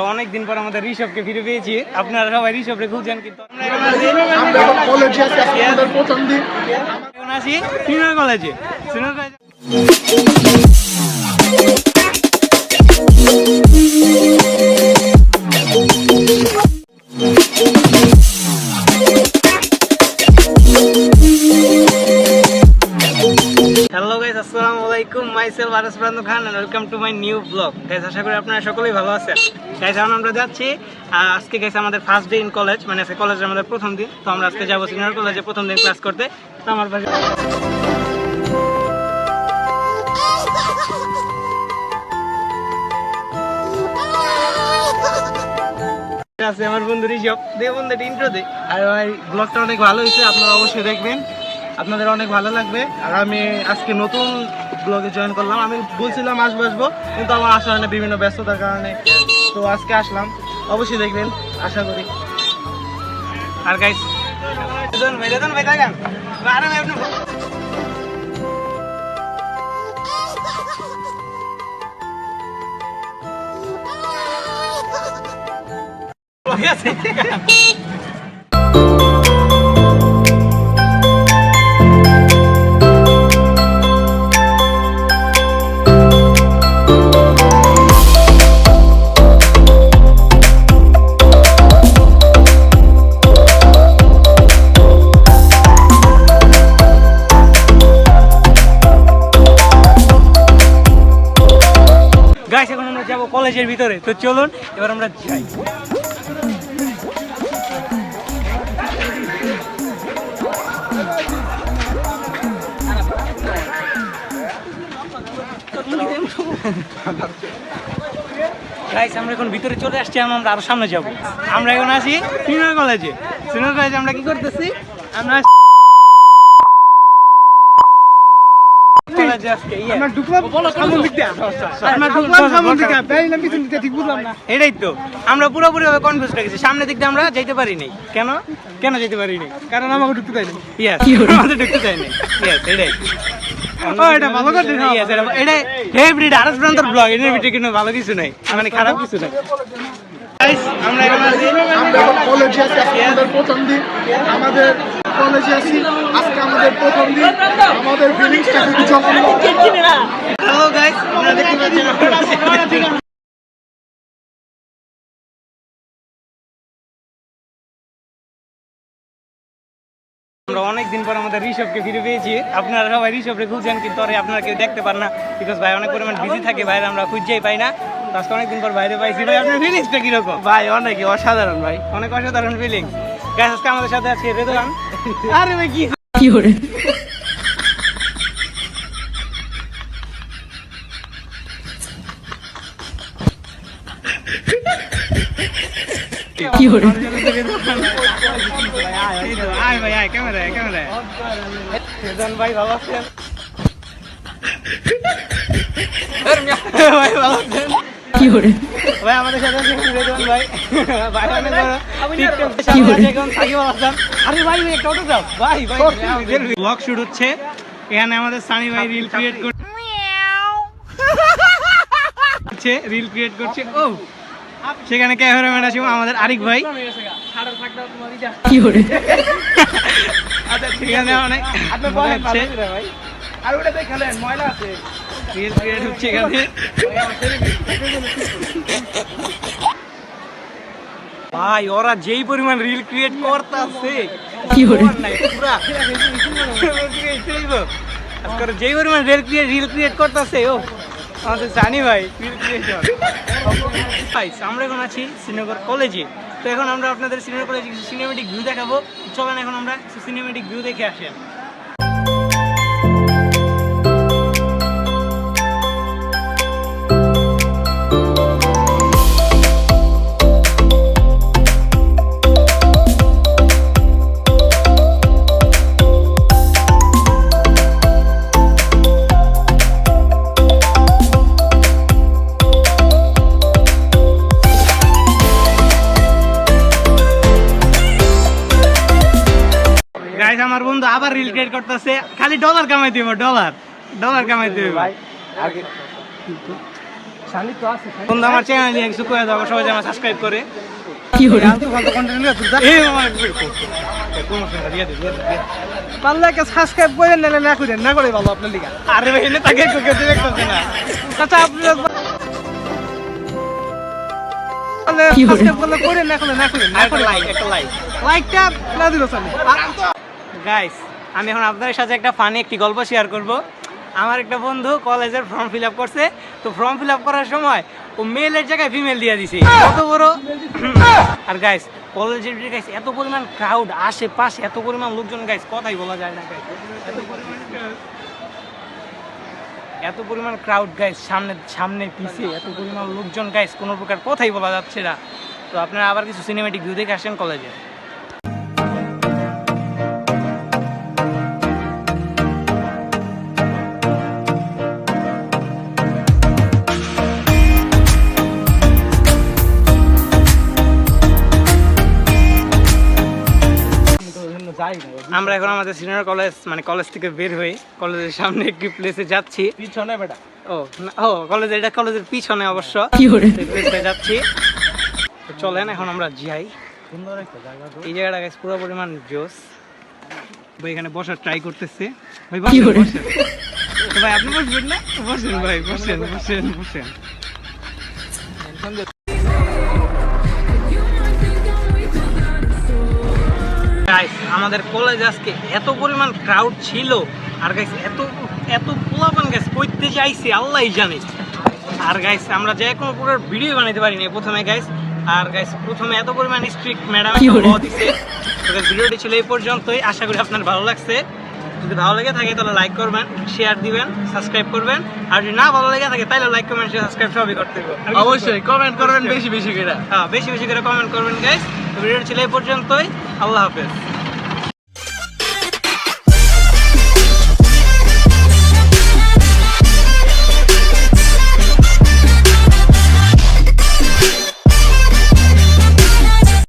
আমরা অনেক দিন পর আমাদের ঋষভকে ফিরে পেয়েছি। আপনারা সবাই ঋষভকে খুঁজছেন, কিন্তু আমরা কলেজে আছি, আমাদের প্রথম দিন। এখন আছি সিনিয়র কলেজে। সিনিয়র কলেজে হ্যালো গাইস, আসসালামু আলাইকুম। Myself Aras Pranta Khan and welcome to my new blog. Guys, আশা করি আপনারা সকলেই ভালো আছেন। গাইস, এখন আমরা যাচ্ছি আজকে গাইস আমাদের ফার্স্ট ডে ইন কলেজ, মানে আজকে কলেজের আমাদের প্রথম দিন। তো আমরা আজকে যাবো সিনিয়র কলেজে প্রথম দিন ক্লাস করতে। তো আমার পাশে আছে আমার বন্ধু ঋষভ। দে বন্ধু, একটা ইন্ট্রো দে। আর ভাই, ব্লগটা অনেক ভালো হয়েছে, আপনারা অবশ্যই দেখবেন, আপনাদের অনেক ভালো লাগবে। আর আমি আজকে নতুন ব্লগে জয়েন করলাম। আমি বলছিলাম আসবো, কিন্তু আমার আসা হয় না বিভিন্ন ব্যস্ততার কারণে। তো আজকে আসলাম, অবশ্যই দেখবেন আশা করি। আর গাইস রেদন ভাই দেখেন আরে ভাই আপনি ঠিক আছে। গাইস, এখন আমরা যাবো কলেজের ভিতরে। তো চলুন এবার আমরা যাই। গাইস, আমরা এখন ভিতরে চলে আসছি, আমরা আরো সামনে যাব। আমরা এখন আছি সিনিয়র কলেজে। সিনিয়র কলেজে আমরা কি করতেছি? আমরা এটাই তো আমরা পুরোপুরি ভাবে কনফিউজ হয়ে গেছি। সামনের দিক দিয়ে আমরা যাইতে পারি নাই। কেন যেতে পারি নাই? কারণ আমাকে ঢুকতে দেয়নি। আমাদের ঢুকতে চাই নাই। এটাই ভালো কিছু নাই, মানে খারাপ কিছু নাই। আমরা কলেজে আছি, আমাদের প্রথম দিন। আমাদের কলেজে আছি, আজকে আমাদের প্রথম দিন। আমাদের ফিলিংসটা খুবই জঘন্য। হ্যালো গাইস, আপনারা দেখতে পাচ্ছেন আমরা অনেক দিন পর আমাদের ঋষভকে ফিরে পেয়েছি। আপনারা সবাই ঋষভকে খুঁজছেন, কিন্তু আপনারা কেউ দেখতে পান না, বিকজ ভাই অনেক পরিমাণ বিজি থাকে। বাইরে আমরা খুঁজেই পাই না। আজকে অনেকদিন পর বাইরে পাইছি। ভাই, আপনার ফিলিংসটা কিরকম? ভাই অনেকই অসাধারণ, ভাই অনেক অসাধারণ ফিলিংস। গাইস, আজকে আমাদের সাথে আছে রেদওয়ান। আরে ভাই কি ভাই ভালো আছেন? ভাই ভালো আছেন? ভাই আমাদের সাথে আছে রেদওয়ান ভাই। ভাই অনেক বড় টিকটক সামনে আছে এখন সাকিব আল হাসান। আরে ভাই একটা অটোগ্রাফ। ভাই ব্লগ শুট হচ্ছে এখানে। আমাদের সানি ভাই রিল ক্রিয়েট করছে, রিল ক্রিয়েট করছে। ও সেখানে ক্যামেরাম্যান আছে আমাদের আরিক ভাই। আচ্ছা, সেখানে অনেক আর ওটা দেখলেন ময়লা আছে। রিল ক্রিয়েট হচ্ছে এখানে। ভাই ওরা যেই পরিমাণ রিল ক্রিয়েট করতেছে, যেই পরিমাণ রিল ক্রিয়েট করতেছে, ও আমাদের জানি ভাই রিল ক্রিয়েশন। আমরা এখন আছি শ্রীনগর কলেজে। তো এখন আমরা আপনাদের শ্রীনগর কলেজে কিছু সিনেমেটিক ভিউ দেখাবো। চলেন এখন আমরা সিনেমেটিক ভিউ দেখে আসেন। আমার বন্ধু আবার রিল ক্রিয়েট করতেছে, খালি ডলার কামাই দিব, ডলার কামাই দিব ভাই। বন্ধু আমার চ্যানেল নিয়ে কিছু করে দাও, সবাই যেন সাবস্ক্রাইব করে। আলতু ফালতু কন্টেন্ট নিয়ে তুই এই মামা প্রমোশনটা দিয়ে দে। পারলে একটা সাবস্ক্রাইব করে নিলে না করেন না করে ভালো আপনার লিগা। আরে ভাই এনে তাকে কোকে ডিরেক্ট করছে না। আচ্ছা আপনি সাবস্ক্রাইব করলে করে না করলে না করেন না করে লাইক একটা লাইক। লাইকটা না দিল চলে। গাইস আমি এখন আপনাদের সাথে একটা ফানি একটি গল্প শেয়ার করব। আমার একটা বন্ধু কলেজের ফর্ম ফিল আপ করছে, তো ফর্ম ফিল আপ করার সময় ও মেলের জায়গায় ফিমেল দিয়ে দিছে। কত বড়! আর গাইস কলেজের গাইস এত পরিমাণ ক্রাউড, আশেপাশে এত পরিমাণ লোকজন গাইস, কথাই বলা যায় না গাইস। এত পরিমাণ ক্রাউড গাইস, সামনে পিছে এত পরিমাণ লোকজন গাইস, কোনো প্রকার কথাই বলা যাচ্ছে না। তো আপনারা আবার কিছু সিনেমেটিক ভিউ দেখে আসেন কলেজে। আমরা এখন আমাদের সিনিয়র কলেজ মানে কলেজ থেকে বের হয়ে কলেজের সামনে একটি প্লেসে যাচ্ছি। পিছনে বেটা কলেজ, এটা কলেজের পিছনে অবশ্য প্লেসে যাচ্ছি। তো চলেন এখন আমরা যাই। সুন্দর একটা জায়গা তো। এই জায়গাটা গাইস পুরো পরিমাণ জোস। ভাই এখানে বসার ট্রাই করতেছে। ভাই বসেন। তো ভাই আপনি বসবেন না? বসেন ভাই, বসেন। গাইস আমাদের কলেজ আজকে এত পরিমাণ ক্রাউড ছিল, আর গাইস এত পোলাপান গাইস কইতে চাইছে আল্লাহই জানে। আর গাইস আমরা যে কোনো প্রকার ভিডিও বানাইতে পারিনি প্রথমে গাইস। আর গাইস প্রথমে এত পরিমাণ স্ট্রিক্ট ম্যাডাম দিছে। তো ভিডিওটি ছিল এই পর্যন্তই, আশা করি আপনার ভালো লাগছে। যদি ভালো লেগে থাকে তাহলে লাইক করবেন, শেয়ার দিবেন, সাবস্ক্রাইব করবেন। আর যদি না ভালো লেগে থাকে তাহলে লাইক কমেন্ট শেয়ার সাবস্ক্রাইব সবই করতে হবে। অবশ্যই কমেন্ট করবেন বেশি বেশি করে। বেশি করে কমেন্ট করবেন গাইস। তো ভিডিওটি ছিল এই পর্যন্তই, আল্লাহ হাফেজ।